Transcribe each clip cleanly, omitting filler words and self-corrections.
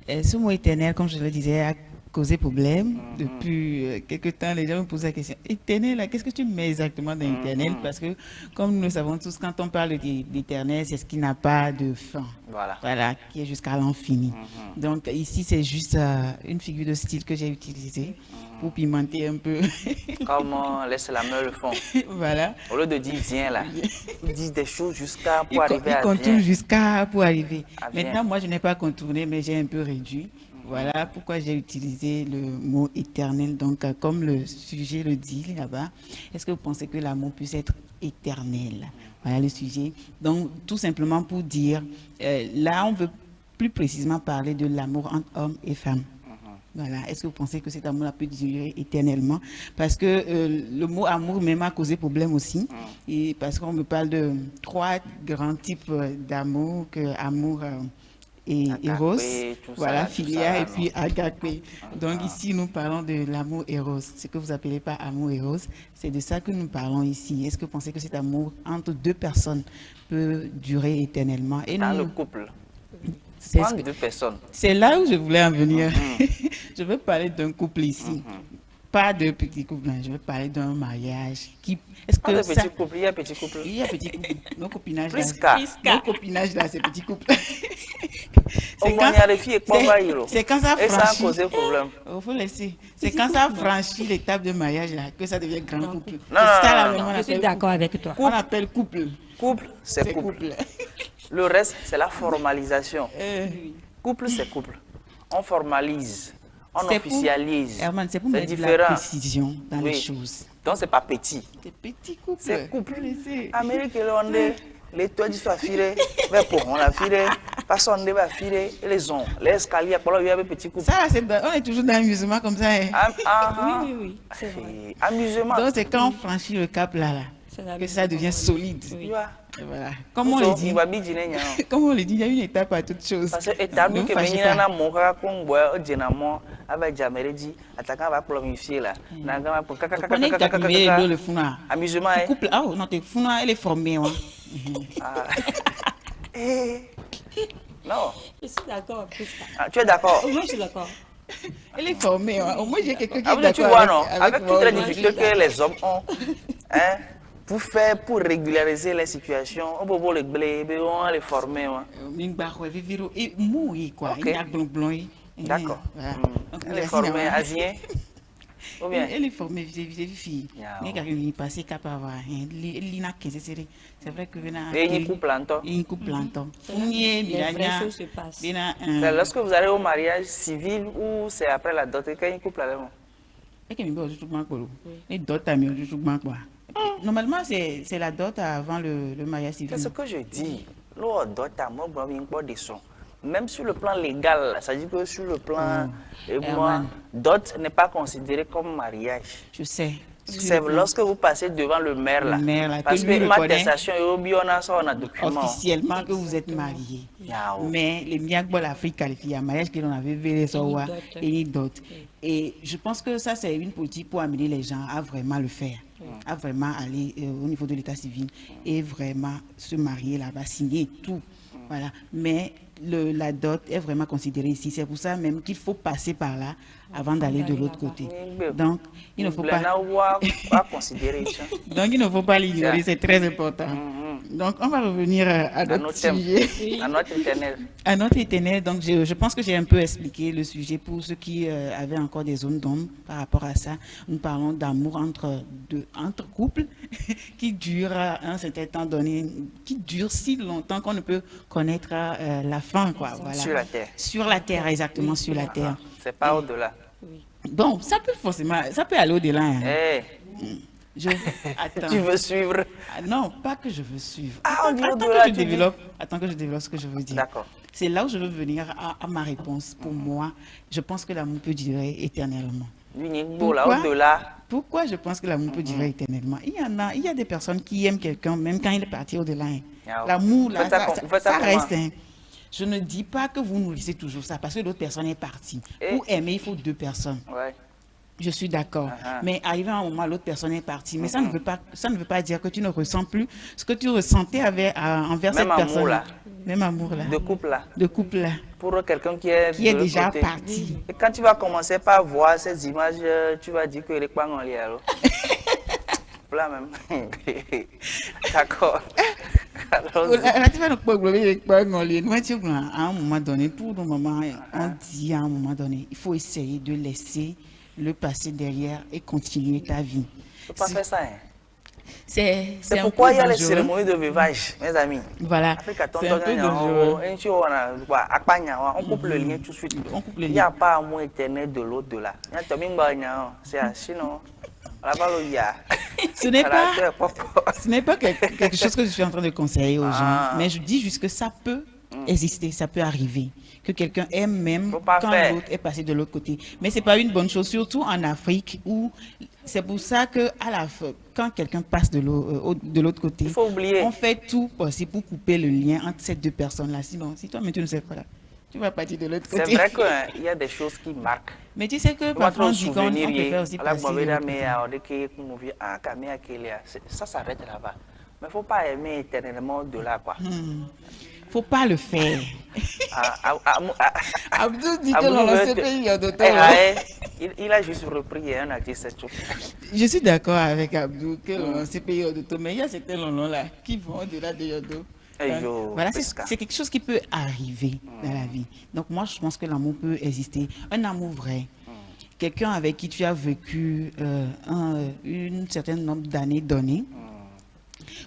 Ce mot éternel, comme je le disais, a causé problème. Depuis quelque temps, les gens me posent la question, éternel, là, qu'est-ce que tu mets exactement dans éternel? Parce que, comme nous le savons tous, quand on parle d'éternel, c'est ce qui n'a pas de fin. Voilà. Voilà, qui est jusqu'à l'infini. Donc ici, c'est juste une figure de style que j'ai utilisée pour pimenter un peu. Comme les slameurs le font. Voilà. Au lieu de dire viens là, ils disent des choses jusqu'à pour arriver Il à contourne viens. jusqu'à pour arriver. À viens. Maintenant, moi, je n'ai pas contourné, mais j'ai un peu réduit. Voilà pourquoi j'ai utilisé le mot éternel. Donc, comme le sujet le dit là-bas, est-ce que vous pensez que l'amour puisse être éternel? Voilà le sujet. Donc, tout simplement pour dire, là, on veut plus précisément parler de l'amour entre hommes et femmes. Voilà. Est-ce que vous pensez que cet amour-là peut durer éternellement? Parce que le mot amour même a causé problème aussi. Et parce qu'on me parle de trois grands types d'amour, que amour et Eros, voilà, philia et puis agapé. Donc ici, nous parlons de l'amour Eros, ce que vous appelez pas amour Eros. C'est de ça que nous parlons ici. Est-ce que vous pensez que cet amour entre deux personnes peut durer éternellement? Et Dans nous, le couple, c'est entre deux personnes. C'est là où je voulais en venir. Je veux parler d'un couple ici. Pas de petit couple, je veux parler d'un mariage. Est-ce Pas que de ça... petit couple, il y a petit couple. Il y a petit couple. Nos copinages là. Prisca. Nos copinages là, c'est petit couple. Au moins, il y a des filles C'est quand ça et ça a franchit. causé problème. Il faut laisser. C'est quand ça franchit l'étape de mariage là que ça devient grand couple. Non, C'est ça là, non, non, vraiment, on Je suis appelle d'accord couple. avec toi. On appelle couple. Couple, c'est couple. Le reste, c'est la formalisation. Couple, c'est couple. On formalise, on officialise. Herman, c'est pour mettre de la différent. précision dans les choses. Donc, c'est pas petit. C'est petit couple. C'est couple. Laissez. Amérique, les toits du soient filés, mais pour on a filé, parce qu'on va filer, et les ondes, les escaliers, pour il y avait petit couple. Ça, on est toujours dans l'amusement comme ça. Hein. Oui, c'est vrai. Amusement. Donc, c'est quand on franchit le cap là, que ça devient solide. Oui. Et voilà. Comme on le dit, comme on le dit, il y a une étape à toute chose. Parce que étape que menina na moka kongwa odjenamo avec Jameredi attaquant va planifier là. Nanga pour Prenez le funa. Amusement. Couple, ah non, t'es funa, elle est formée. Non. Je suis d'accord. Tu es d'accord? Moi, je suis d'accord. Elle est formée. Au moins, j'ai quelqu'un qui est Tu d'accord. vois, non? Avec toutes les difficultés que les hommes ont, hein? Pour régulariser les situations, on peut voir les blés, on les former. Et mourir quoi. Il y a blanc. D'accord. Elle est formée asien. Elle est formée vis-à-vis. Il est passé cap à voir. C'est vrai que il coupe planton. Il coupe planton. Les vraies choses se passent. C'est lorsque vous allez au mariage civil ou c'est après la dot quand il coupe la lèvre. Normalement, c'est la dot avant le mariage civil. C'est ce que je dis. Même sur le plan légal, ça dit que sur le plan dot n'est pas considéré comme mariage. Je sais. C'est lorsque vous passez devant le maire là. Parce que ma attestation officiellement que vous êtes marié. Mais les miagbo l'Afrique qualifie à mariage que l'on avait vu et d'autres. Et je pense que ça c'est une politique pour amener les gens à vraiment le faire, à vraiment aller au niveau de l'état civil et vraiment se marier là-bas, signer tout. Voilà. Mais la dot est vraiment considérée ici. C'est pour ça même qu'il faut passer par là avant d'aller de l'autre côté. Donc, il ne faut pas... Donc, il ne faut pas l'ignorer, c'est très important. Donc, on va revenir à notre sujet. À notre éternel. À notre éternel. Donc, je pense que j'ai un peu expliqué le sujet pour ceux qui avaient encore des zones d'ombre par rapport à ça. Nous parlons d'amour entre couples qui dure à un certain temps donné, qui dure si longtemps qu'on ne peut connaître la fin, quoi. Voilà. Sur la terre. Sur la terre, exactement, sur la terre. C'est pas au-delà. Bon, ça peut aller au-delà. Hein. Attends. Tu veux suivre? Non, pas que je veux suivre. Attends que je développe ce que je veux dire. D'accord. C'est là où je veux venir à ma réponse. Pour moi, je pense que l'amour peut durer éternellement. Pourquoi je pense que l'amour peut durer éternellement? Il y a des personnes qui aiment quelqu'un même quand il est parti au-delà. L'amour, là, ça reste. Hein. Je ne dis pas que vous nourrissez toujours ça parce que l'autre personne est partie. Pour aimer, il faut deux personnes. Je suis d'accord. Mais arrivé à un moment, l'autre personne est partie. Mais ça ne veut pas dire que tu ne ressens plus ce que tu ressentais envers cette personne. même amour là. De couple là. De couple là. Pour quelqu'un qui est déjà côté. parti. Et quand tu vas commencer par voir ces images, tu vas dire que les pas en lien. Là même. D'accord. Là, tu vas nous parler de moi, tu vois, à un moment donné, pour le moment, on dit à un moment donné, il faut essayer de laisser le passé derrière et continuer ta vie. Il ne faut pas faire ça. Hein. C'est pourquoi il y a les cérémonies de veuvage, mes amis. Voilà. C'est un peu dangereux. On coupe le lien tout de suite. Il n'y a pas amour éternel de l'au-delà. C'est sinon. Ce n'est pas quelque chose que je suis en train de conseiller aux gens, mais je dis juste que ça peut exister, ça peut arriver. Que quelqu'un aime même quand l'autre est passé de l'autre côté. Mais ce n'est pas une bonne chose, surtout en Afrique, où c'est pour ça que quand quelqu'un passe de l'autre côté, on fait tout possible pour couper le lien entre ces deux personnes-là. Sinon, si toi-même tu ne sais pas là, tu vas partir de l'autre côté. C'est vrai qu'il y a des choses qui marquent. Mais tu sais que parfois on dit qu'on peut faire aussi passer ça s'arrête là-bas. Mais il ne faut pas aimer éternellement de là, quoi. Faut pas le faire. Abdou dit que dans ce pays, il a juste repris un artiste. Je suis d'accord avec Abdou que dans ce pays d'auto, mais il y a certains longs-là qui vont au-delà de Yodo. Voilà, c'est quelque chose qui peut arriver dans la vie. Donc moi, je pense que l'amour peut exister. Un amour vrai. Quelqu'un avec qui tu as vécu une certaine nombre d'années données.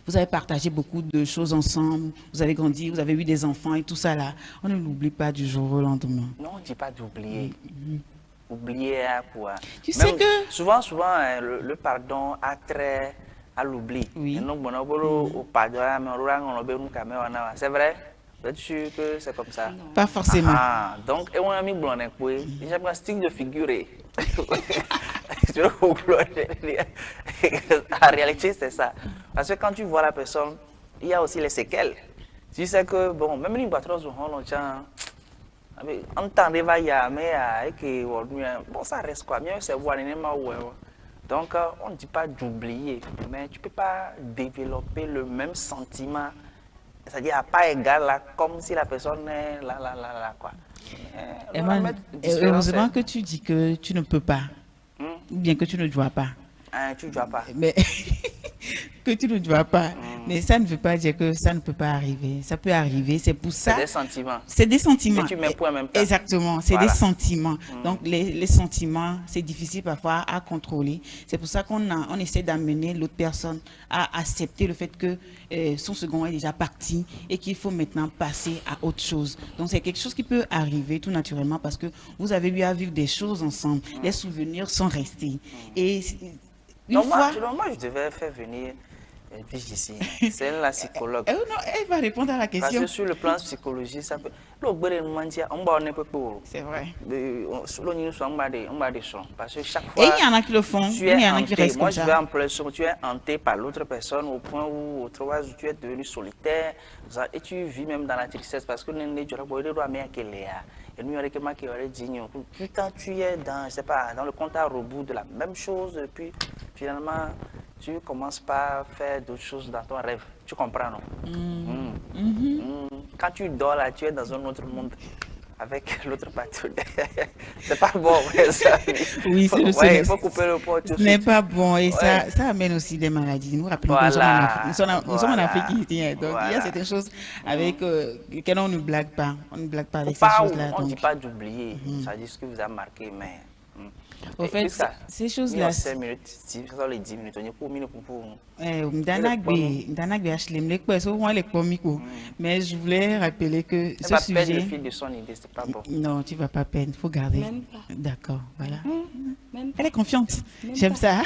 Vous avez partagé beaucoup de choses ensemble, vous avez grandi, vous avez eu des enfants et tout ça là. On ne l'oublie pas du jour au lendemain. Non, on ne dit pas d'oublier. Oublier quoi? Tu sais que... Souvent, le pardon a trait à l'oubli. Oui. C'est vrai? Vous êtes sûr que c'est comme ça? Non. Pas forcément. Donc, on a mis blanc et quoi? J'ai un style de figurer. En réalité, c'est ça. Parce que quand tu vois la personne, il y a aussi les séquelles. Tu sais que, bon, même une patronne, on t'en réveille, mais bon, ça reste quoi? Mieux, c'est voir les mains. Donc, on ne dit pas d'oublier, mais tu ne peux pas développer le même sentiment. C'est-à-dire à pas égal là, comme si la personne est là, quoi. Heureusement que tu dis que tu ne peux pas, ou bien que tu ne dois pas. Tu ne dois pas. Mais que tu ne dois pas. Mais ça ne veut pas dire que ça ne peut pas arriver. Ça peut arriver, c'est pour ça. C'est des sentiments. C'est des sentiments. Et tu mets pour en même temps. Exactement, c'est des sentiments. Donc les sentiments, c'est difficile parfois à contrôler. C'est pour ça qu'on essaie d'amener l'autre personne à accepter le fait que son second est déjà parti et qu'il faut maintenant passer à autre chose. Donc c'est quelque chose qui peut arriver tout naturellement parce que vous avez eu à vivre des choses ensemble. Les souvenirs sont restés. Et moi, je devais faire venir ici. C'est elle la psychologue. Non, elle va répondre à la question. Parce que sur le plan psychologique, ça peut... C'est vrai. Parce que chaque fois... Et il y en a qui le font, il y en a qui restent comme ça. Moi, je vais en l'impression que tu es hanté par l'autre personne au point où tu es devenu solitaire. Et tu vis même dans la tristesse parce que quand tu es dans le compte à rebours de la même chose, et puis finalement, tu commences par faire d'autres choses dans ton rêve. Tu comprends, non? Quand tu dors là, tu es dans un autre monde avec l'autre partie. C'est pas bon, ça. Oui, c'est il faut couper le pot tout de suite. Ce n'est pas bon et ça amène aussi des maladies. Nous rappelons que nous sommes en Afrique. Donc il y a certaines choses avec lesquelles on ne blague pas. On ne blague pas avec ces choses-là. On ne dit pas d'oublier. Ça dit ce que vous a marqué, mais... Au fait, ces choses-là... Mais je voulais rappeler que ce sujet... Non, tu ne vas pas peine, il faut garder. D'accord, voilà. Elle est confiante, j'aime ça.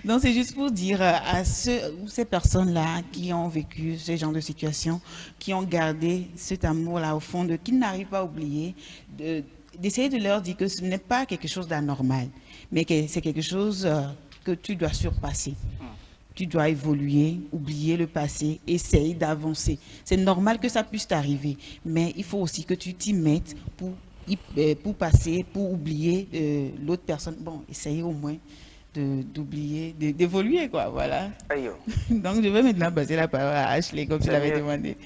Donc c'est juste pour dire à ces personnes-là qui ont vécu ce genre de situation, qui ont gardé cet amour-là au fond, qui n'arrivent pas à oublier, d'essayer de leur dire que ce n'est pas quelque chose d'anormal, mais que c'est quelque chose que tu dois surpasser. Tu dois évoluer, oublier le passé, essayer d'avancer. C'est normal que ça puisse t'arriver, mais il faut aussi que tu t'y mettes pour passer, pour oublier l'autre personne. Bon, essayer au moins d'oublier, d'évoluer, quoi, voilà. Donc, je vais maintenant passer la parole à Ashley, comme tu l'avais demandé.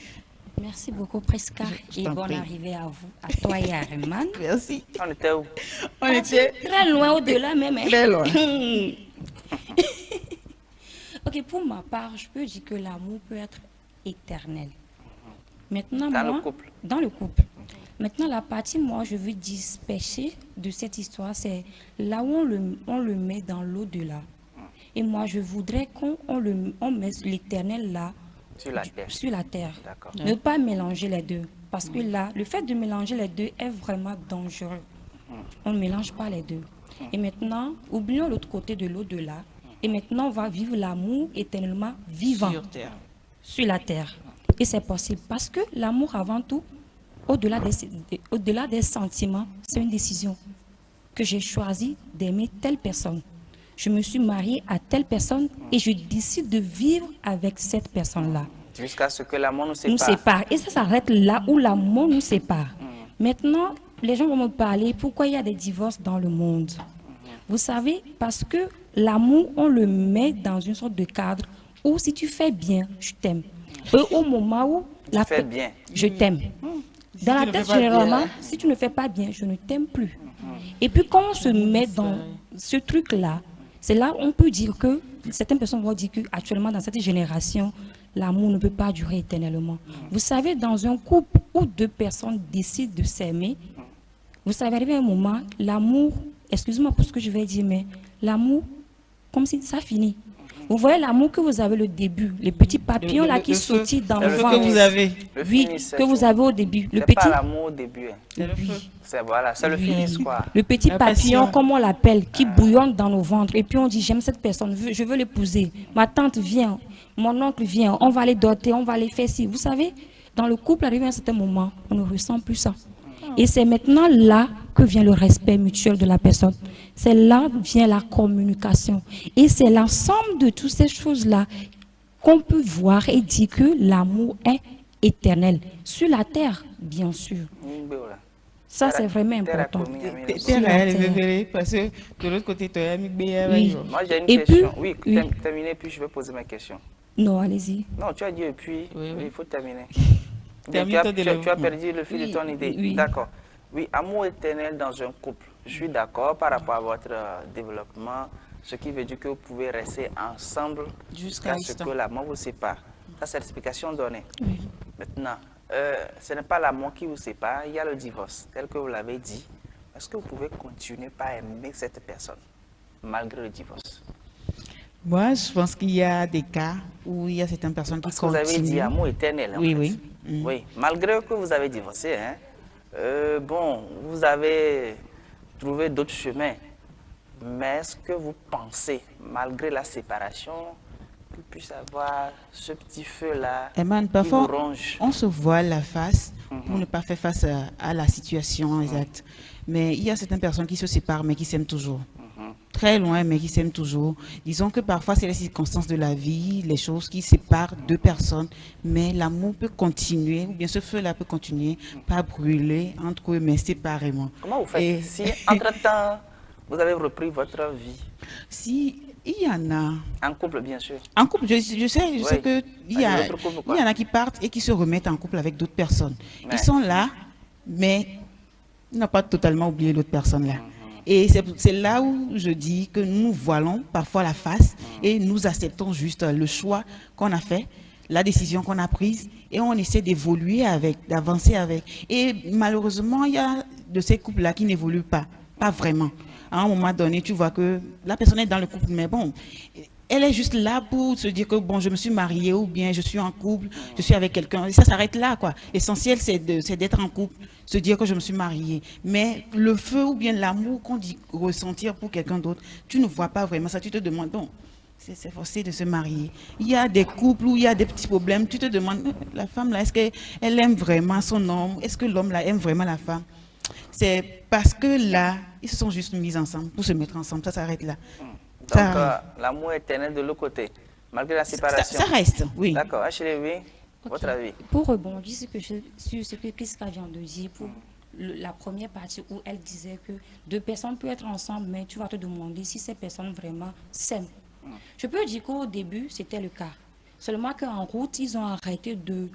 Merci beaucoup, Prisca. Et bonne arrivée à vous, à toi et à Herman. Merci. On était où? On était très loin au-delà même. Hein. Très loin. Ok, pour ma part, je peux dire que l'amour peut être éternel. Maintenant, Dans le couple. Dans le couple. Maintenant, la partie, moi, je veux disperser de cette histoire, c'est là où on le met dans l'au-delà. Et moi, je voudrais qu'on mette l'éternel là, sur la terre. Ne pas mélanger les deux. Parce que là, le fait de mélanger les deux est vraiment dangereux. On ne mélange pas les deux. Et maintenant, oublions l'autre côté de l'au-delà. Et maintenant, on va vivre l'amour éternellement vivant sur la terre. Et c'est possible parce que l'amour, avant tout, au-delà des sentiments, c'est une décision. Que j'ai choisi d'aimer telle personne. Je me suis mariée à telle personne et je décide de vivre avec cette personne-là. Jusqu'à ce que l'amour nous sépare. Et ça s'arrête là où l'amour nous sépare. Maintenant, les gens vont me parler pourquoi il y a des divorces dans le monde. Vous savez, parce que l'amour, on le met dans une sorte de cadre où si tu fais bien, je t'aime. Et au moment où je t'aime. Dans la tête, généralement, si tu ne fais pas bien, je ne t'aime plus. Et puis quand on se met dans ce truc-là, c'est là où on peut dire que, certaines personnes vont dire qu'actuellement dans cette génération, l'amour ne peut pas durer éternellement. Vous savez, dans un couple où deux personnes décident de s'aimer, vous savez, arrivé un moment, l'amour, excusez-moi pour ce que je vais dire, mais l'amour, comme si ça finit. Vous voyez l'amour que vous avez le début, les petits papillons là qui sautillent dans le ventre. Que vous avez. Oui, que vous avez au début. Le petit. C'est pas l'amour au début. Hein. C'est le finish quoi. Le petit papillon, comme on l'appelle, qui bouillonne dans nos ventres. Et puis on dit, j'aime cette personne, je veux l'épouser. Ma tante vient, mon oncle vient, on va les doter, on va les faire ci. Vous savez, dans le couple, arrivé à un certain moment, on ne ressent plus ça. Et c'est maintenant là que vient le respect mutuel de la personne. C'est là que vient la communication. Et c'est l'ensemble de toutes ces choses-là qu'on peut voir et dire que l'amour est éternel. Sur la terre, bien sûr. Ça, c'est vraiment important. Parce que de l'autre côté, tu as mis oui. Moi, j'ai une question. Oui, terminer, puis je vais poser ma question. Non, allez-y. Non, tu as dit et puis, il faut terminer. Tu as perdu le fil de ton idée. Oui. D'accord. Oui, amour éternel dans un couple. Je suis d'accord par rapport à votre développement, ce qui veut dire que vous pouvez rester ensemble jusqu'à ce que l'amour vous sépare. Ça, c'est l'explication donnée. Oui. Maintenant, ce n'est pas l'amour qui vous sépare, il y a le divorce, tel que vous l'avez dit. Est-ce que vous pouvez continuer par aimer cette personne, malgré le divorce? Moi, je pense qu'il y a des cas où il y a certaines personnes qui continuent. Vous avez dit amour éternel. Oui, oui. Oui, malgré que vous avez divorcé, hein, bon, vous avez trouvé d'autres chemins. Mais est-ce que vous pensez, malgré la séparation, qu'il puisse avoir ce petit feu-là qui vous ronge? On se voit la face pour ne pas faire face à la situation exacte. Mais il y a certaines personnes qui se séparent, mais qui s'aiment toujours. Très loin, mais qui s'aiment toujours. Disons que parfois, c'est les circonstances de la vie, les choses qui séparent deux personnes, mais l'amour peut continuer, ou bien ce feu-là peut continuer, pas brûler entre eux, mais séparément. Comment vous faites si, entre-temps, vous avez repris votre vie? Si, il y en a. En couple, bien sûr. En couple, je sais qu'il y en a qui partent et qui se remettent en couple avec d'autres personnes. Ils sont là, mais ils n'ont pas totalement oublié l'autre personne là. Et c'est là où je dis que nous voilons parfois la face et nous acceptons juste le choix qu'on a fait, la décision qu'on a prise et on essaie d'évoluer avec, d'avancer avec. Et malheureusement, il y a de ces couples-là qui n'évoluent pas vraiment. À un moment donné, tu vois que la personne est dans le couple, mais bon, elle est juste là pour se dire que bon, je me suis mariée ou bien je suis en couple, je suis avec quelqu'un. Et ça s'arrête là, quoi. L'essentiel, c'est d'être en couple, se dire que je me suis mariée. Mais le feu ou bien l'amour qu'on dit ressentir pour quelqu'un d'autre, tu ne vois pas vraiment ça. Tu te demandes, bon, c'est forcé de se marier. Il y a des couples où il y a des petits problèmes. Tu te demandes, la femme là, est-ce qu'elle aime vraiment son homme? Est-ce que l'homme là aime vraiment la femme? C'est parce que là, ils se sont juste mis ensemble pour se mettre ensemble. Ça s'arrête là. Donc, l'amour éternel de l'autre côté, malgré la séparation. Ça reste, oui. D'accord. Achille, oui, votre avis. Pour rebondir sur ce que Prisca vient de dire, pour la première partie où elle disait que deux personnes peuvent être ensemble, mais tu vas te demander si ces personnes vraiment s'aiment. Je peux dire qu'au début, c'était le cas. Seulement qu'en route, ils ont arrêté de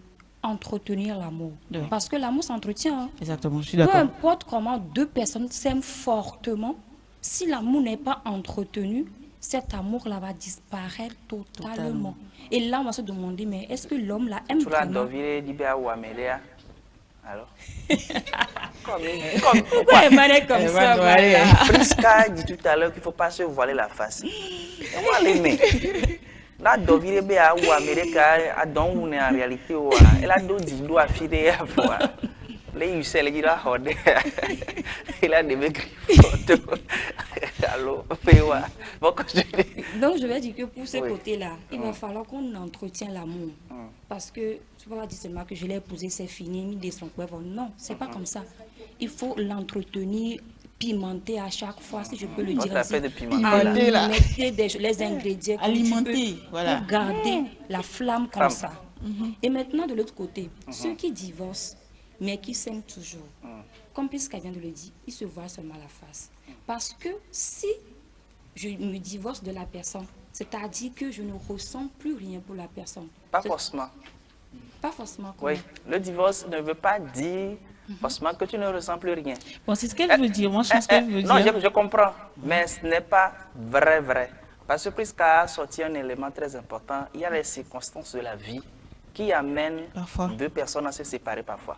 entretenir l'amour. Oui. Parce que l'amour s'entretient. Hein. Exactement, je suis Peu d'accord. importe comment deux personnes s'aiment fortement, si l'amour n'est pas entretenu, cet amour-là va disparaître totalement. Et là, on va se demander, mais est-ce que l'homme là aime Tu l'as vraiment? deviné, dit bien ou Amélia. Alors Pourquoi Emmanuel est comme ça, voilà. Prisca dit tout à l'heure qu'il ne faut pas se voiler la face. Et moi, l'aimer. Là, deviné bien ou Amélia, a donc en réalité, elle a d'autres idées à filer. Là, il sait qu'il a rodé. Il a des maigris photos. Allô, donc, je vais dire que pour ce côté-là, il va falloir qu'on entretienne l'amour. Parce que, tu ne vas pas dire seulement que je l'ai épousé, c'est fini, ni des son poivre. Non, c'est pas comme ça. Il faut l'entretenir, pimenter à chaque fois, si je peux le dire ainsi. Mettez les ingrédients alimenter, voilà, pour garder la flamme comme ça. Et maintenant, de l'autre côté, ceux qui divorcent, mais qui s'aiment toujours, comme Prisca vient de le dire, ils se voient seulement la face. Parce que si je me divorce de la personne, c'est-à-dire que je ne ressens plus rien pour la personne. Pas forcément. Pas forcément. Oui, le divorce ne veut pas dire forcément que tu ne ressens plus rien. Bon, c'est ce qu'elle veut dire. Moi, je pense qu'elle veut dire. Non, je comprends, mais ce n'est pas vrai. Parce que Prisca a sorti un élément très important. Il y a les circonstances de la vie qui amènent deux personnes à se séparer parfois.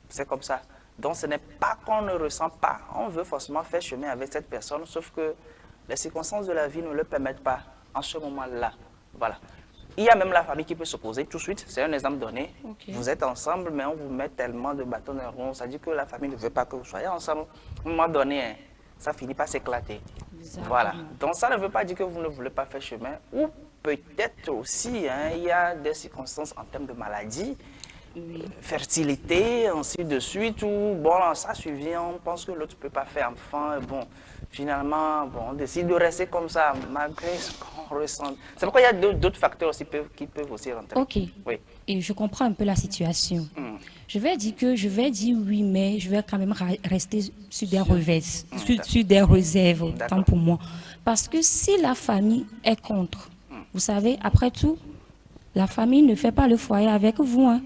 C'est comme ça. Donc, ce n'est pas qu'on ne ressent pas. On veut forcément faire chemin avec cette personne, sauf que les circonstances de la vie ne le permettent pas en ce moment-là. Voilà. Il y a même la famille qui peut s'opposer tout de suite. C'est un exemple donné. Vous êtes ensemble, mais on vous met tellement de bâtons dans le rond. Ça dit que la famille ne veut pas que vous soyez ensemble. À un moment donné, ça finit par s'éclater. Voilà. Donc, ça ne veut pas dire que vous ne voulez pas faire chemin. Ou peut-être aussi, il y a des circonstances en termes de maladie. Fertilité, ainsi de suite, ou bon, ça suffit, on pense que l'autre ne peut pas faire enfant, et bon, finalement, bon, on décide de rester comme ça, malgré ce qu'on ressent. C'est pourquoi il y a d'autres facteurs aussi qui peuvent aussi rentrer. Ok, oui. Et je comprends un peu la situation. Je vais dire oui, mais je vais quand même rester sur des sur des réserves, tant pour moi. Parce que si la famille est contre, vous savez, après tout, la famille ne fait pas le foyer avec vous, hein.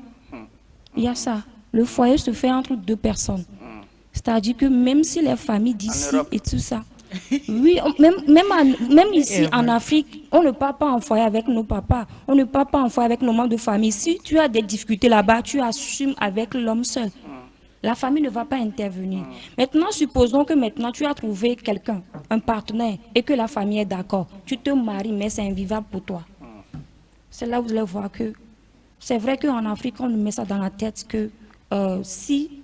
Il y a ça. Le foyer se fait entre deux personnes. C'est-à-dire que même si les familles d'ici et tout ça, oui, même ici en Afrique, on ne part pas en foyer avec nos papas, on ne part pas en foyer avec nos membres de famille. Si tu as des difficultés là-bas, tu assumes avec l'homme seul. La famille ne va pas intervenir. Maintenant, supposons que maintenant tu as trouvé quelqu'un, un partenaire, et que la famille est d'accord. Tu te maries, mais c'est invivable pour toi. C'est là où vous allez voir que c'est vrai qu'en Afrique, on nous met ça dans la tête que si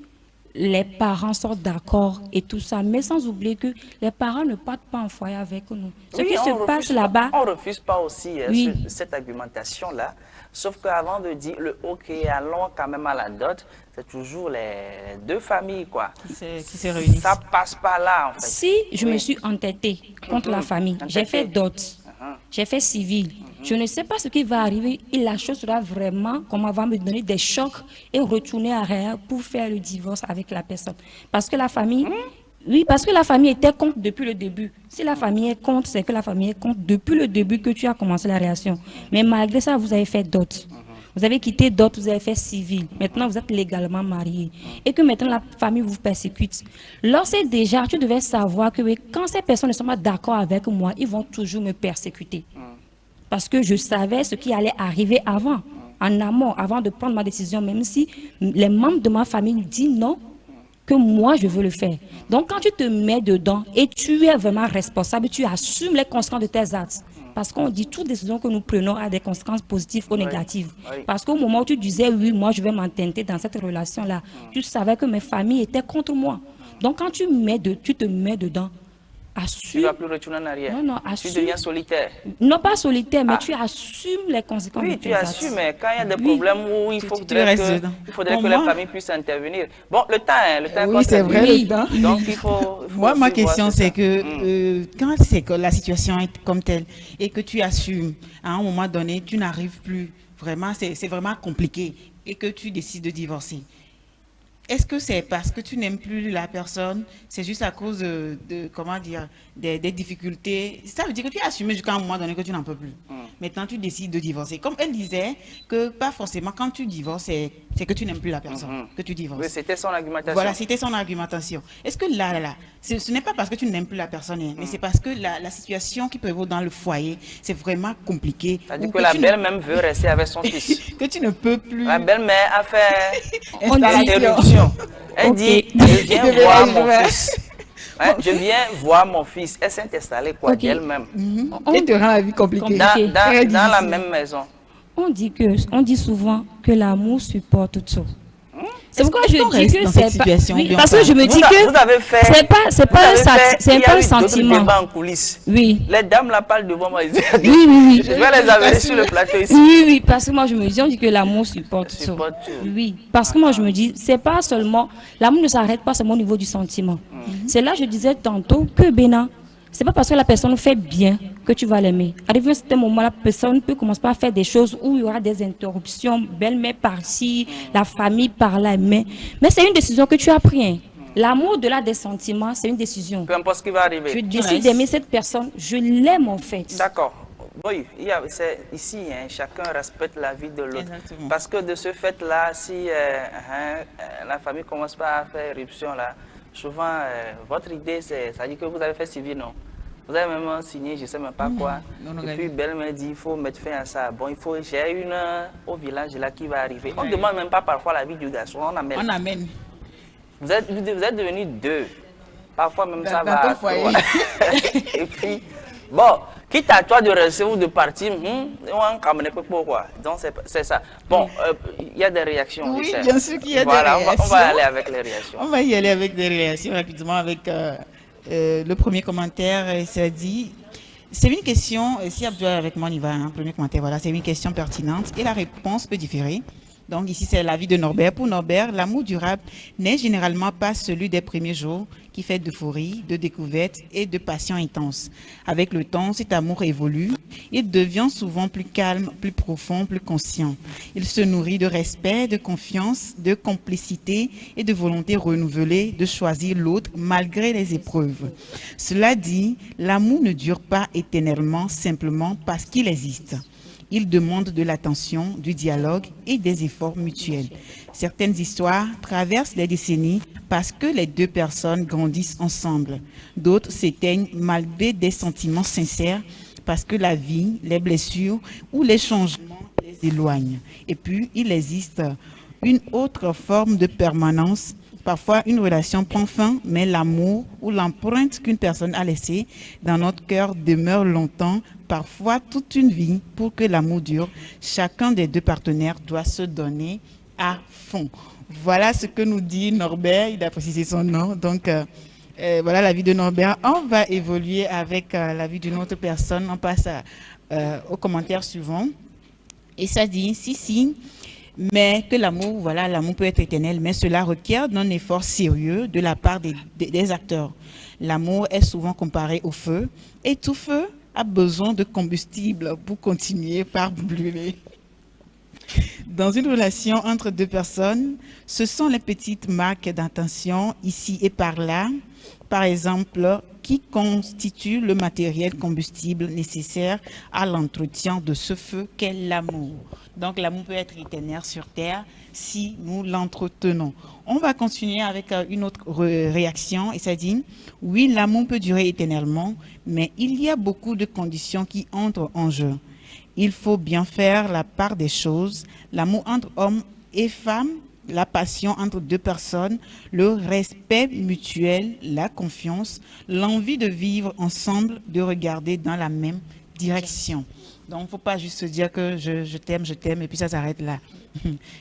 les parents sont d'accord et tout ça, mais sans oublier que les parents ne partent pas en foyer avec nous. Ce qui se passe là-bas... On ne refuse pas aussi cette argumentation-là, sauf qu'avant de dire le OK, allons quand même à la dot, c'est toujours les deux familles, quoi. Qui se réunissent. Ça passe pas là, en fait. Si je me suis entêtée contre la famille, j'ai fait dot, j'ai fait civil, je ne sais pas ce qui va arriver et la chose sera vraiment, comment va me donner des chocs et retourner à rien pour faire le divorce avec la personne. Parce que la famille, oui, parce que la famille était contre depuis le début. Si la famille est contre, c'est que la famille est contre depuis le début que tu as commencé la relation. Mais malgré ça, vous avez fait dot. Vous avez quitté dot, vous avez fait civil. Maintenant, vous êtes légalement marié. Et que maintenant, la famille vous persécute. Lorsque déjà, tu devais savoir que quand ces personnes ne sont pas d'accord avec moi, ils vont toujours me persécuter. Parce que je savais ce qui allait arriver avant, en amont, avant de prendre ma décision, même si les membres de ma famille disent non, que moi je veux le faire. Donc quand tu te mets dedans et tu es vraiment responsable, tu assumes les conséquences de tes actes. Parce qu'on dit toute décision que nous prenons a des conséquences positives ou négatives. Parce qu'au moment où tu disais oui, moi je vais m'ententer dans cette relation-là, tu savais que mes familles étaient contre moi. Donc quand tu te mets dedans, assume. Tu ne vas plus retourner en arrière. Non, assume. Tu deviens solitaire. Non, pas solitaire, mais tu assumes les conséquences de tes actes. Oui, tu assumes, mais quand il y a des problèmes où il faudrait que la famille puisse intervenir. Bon, le temps oui, c'est vrai, le temps. Donc, il faut moi, ma question, c'est que quand c'est que la situation est comme telle et que tu assumes, à un moment donné, tu n'arrives plus, vraiment, c'est vraiment compliqué et que tu décides de divorcer. est-ce que c'est parce que tu n'aimes plus la personne, c'est juste à cause comment dire, des difficultés? Ça veut dire que tu as assumé jusqu'à un moment donné que tu n'en peux plus. Maintenant, tu décides de divorcer. Comme elle disait, que pas forcément quand tu divorces, c'est que tu n'aimes plus la personne, que tu divorces. Oui, c'était son argumentation. Voilà, c'était son argumentation. Est-ce que là, ce n'est pas parce que tu n'aimes plus la personne, hein, mais c'est parce que la situation qui prévaut dans le foyer, c'est vraiment compliqué. C'est-à-dire que la belle-mère veut rester avec son fils. Que tu ne peux plus. La belle-mère a fait Installation. Elle dit, je viens voir mon fils. Hein, je viens voir mon fils. Elle s'est installée quoi d'elle-même. Elle te rend la vie compliquée. Dans la même maison. On dit souvent que l'amour supporte tout. C'est pourquoi je dis que c'est pas... Oui, parce que je me dis que c'est pas un sentiment. En coulisses. Oui. Les dames là parlent devant moi. Oui. Je vais les avérer sur le plateau ici. Oui, parce que moi je me dis, on dit que l'amour supporte tout. Oui, parce que moi je me dis, c'est pas seulement... L'amour ne s'arrête pas seulement au niveau du sentiment. C'est là, je disais tantôt, que Bénin, c'est pas parce que la personne fait bien que tu vas l'aimer. Arrivé à un certain moment, la personne peut commencer par faire des choses où il y aura des interruptions, belle-mère par-ci, la famille par-là, mais c'est une décision que tu as prise. L'amour au-delà des sentiments, c'est une décision. Peu importe ce qui va arriver. Je décide d'aimer cette personne, je l'aime en fait. D'accord. Oui, ici, hein, chacun respecte la vie de l'autre. Parce que de ce fait-là, si la famille commence pas à faire éruption, là, souvent, votre idée, ça dit que vous avez fait civil, non? Vous avez même signé, je ne sais même pas quoi. Et puis, Belle me dit, il faut mettre fin à ça. Bon, j'ai une au village là qui va arriver. On ne demande même pas parfois la vie du garçon, on amène. On amène. Vous êtes devenus deux. Parfois même ça va. Et puis, bon, quitte à toi de rester ou de partir, on camène pourquoi. Donc c'est ça. Bon, il y a des réactions. Oui, bien sûr qu'il y a des réactions. On va aller avec les réactions. On va y aller avec des réactions rapidement avec le premier commentaire. Ça dit, c'est une question, si Abdou est avec moi, on y va, hein, premier commentaire, voilà, c'est une question pertinente et la réponse peut différer. Donc ici, c'est l'avis de Norbert. Pour Norbert, l'amour durable n'est généralement pas celui des premiers jours qui fait d'euphorie, de découverte et de passion intense. Avec le temps, cet amour évolue. Il devient souvent plus calme, plus profond, plus conscient. Il se nourrit de respect, de confiance, de complicité et de volonté renouvelée de choisir l'autre malgré les épreuves. Cela dit, l'amour ne dure pas éternellement simplement parce qu'il existe. Il demande de l'attention, du dialogue et des efforts mutuels. Certaines histoires traversent les décennies parce que les deux personnes grandissent ensemble. D'autres s'éteignent malgré des sentiments sincères parce que la vie, les blessures ou les changements les éloignent. Et puis, il existe une autre forme de permanence. Parfois, une relation prend fin, mais l'amour ou l'empreinte qu'une personne a laissée dans notre cœur demeure longtemps, parfois toute une vie. Pour que l'amour dure, chacun des deux partenaires doit se donner à fond. Voilà ce que nous dit Norbert, il a précisé son nom. Donc, voilà l'avis de Norbert. On va évoluer avec l'avis d'une autre personne. On passe au commentaire suivant. Et ça dit, si, mais que l'amour, voilà, l'amour peut être éternel, mais cela requiert un effort sérieux de la part des acteurs. L'amour est souvent comparé au feu, et tout feu a besoin de combustible pour continuer par brûler. Dans une relation entre deux personnes, ce sont les petites marques d'intention ici et par là, par exemple, qui constituent le matériel combustible nécessaire à l'entretien de ce feu qu'est l'amour. Donc l'amour peut être éternel sur terre si nous l'entretenons. On va continuer avec une autre réaction et ça dit, oui, l'amour peut durer éternellement, mais il y a beaucoup de conditions qui entrent en jeu. Il faut bien faire la part des choses, l'amour entre hommes et femmes, la passion entre deux personnes, le respect mutuel, la confiance, l'envie de vivre ensemble, de regarder dans la même direction. Donc, il ne faut pas juste se dire que je t'aime, et puis ça s'arrête là.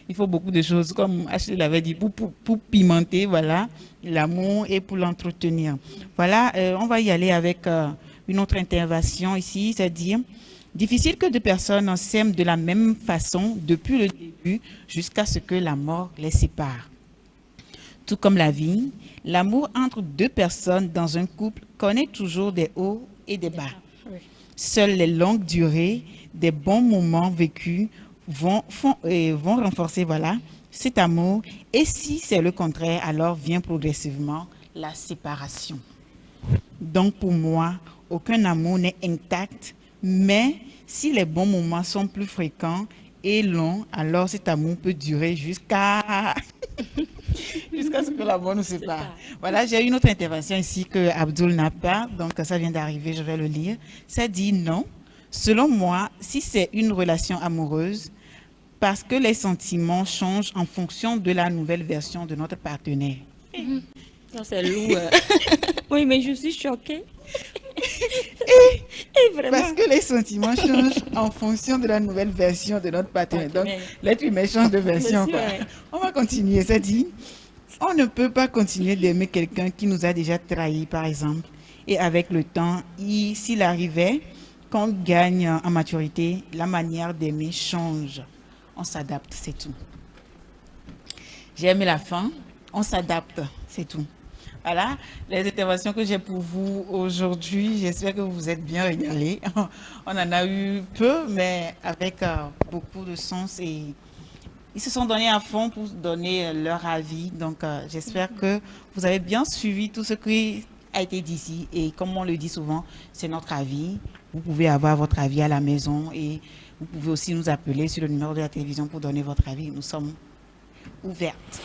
Il faut beaucoup de choses, comme Ashley l'avait dit, pour pimenter, voilà, l'amour et pour l'entretenir. Voilà, on va y aller avec une autre intervention ici, c'est-à-dire, difficile que deux personnes s'aiment de la même façon depuis le début jusqu'à ce que la mort les sépare. Tout comme la vie, l'amour entre deux personnes dans un couple connaît toujours des hauts et des bas. Seules les longues durées des bons moments vécus vont renforcer cet amour. Et si c'est le contraire, alors vient progressivement la séparation. Donc pour moi, aucun amour n'est intact, mais si les bons moments sont plus fréquents et longs, alors cet amour peut durer jusqu'à ce que la mort nous sépare. Voilà, j'ai une autre intervention ici que Abdul n'a pas, donc ça vient d'arriver, je vais le lire. Ça dit non. Selon moi, si c'est une relation amoureuse, parce que les sentiments changent en fonction de la nouvelle version de notre partenaire. Non, c'est lourd. Oui, mais je suis choquée. Et vraiment. Parce que les sentiments changent en fonction de la nouvelle version de notre partenaire. Donc, l'être humain change de version. Quoi. On va continuer. Ça dit, on ne peut pas continuer d'aimer quelqu'un qui nous a déjà trahis, par exemple. Et avec le temps, s'il arrivait qu'on gagne en maturité, la manière d'aimer change. On s'adapte, c'est tout. J'ai aimé la fin. On s'adapte, c'est tout. Voilà les interventions que j'ai pour vous aujourd'hui. J'espère que vous êtes bien régalés. On en a eu peu, mais avec beaucoup de sens et ils se sont donnés à fond pour donner leur avis. Donc, j'espère que vous avez bien suivi tout ce qui a été dit ici. Et comme on le dit souvent, c'est notre avis. Vous pouvez avoir votre avis à la maison et vous pouvez aussi nous appeler sur le numéro de la télévision pour donner votre avis. Nous sommes ouvertes.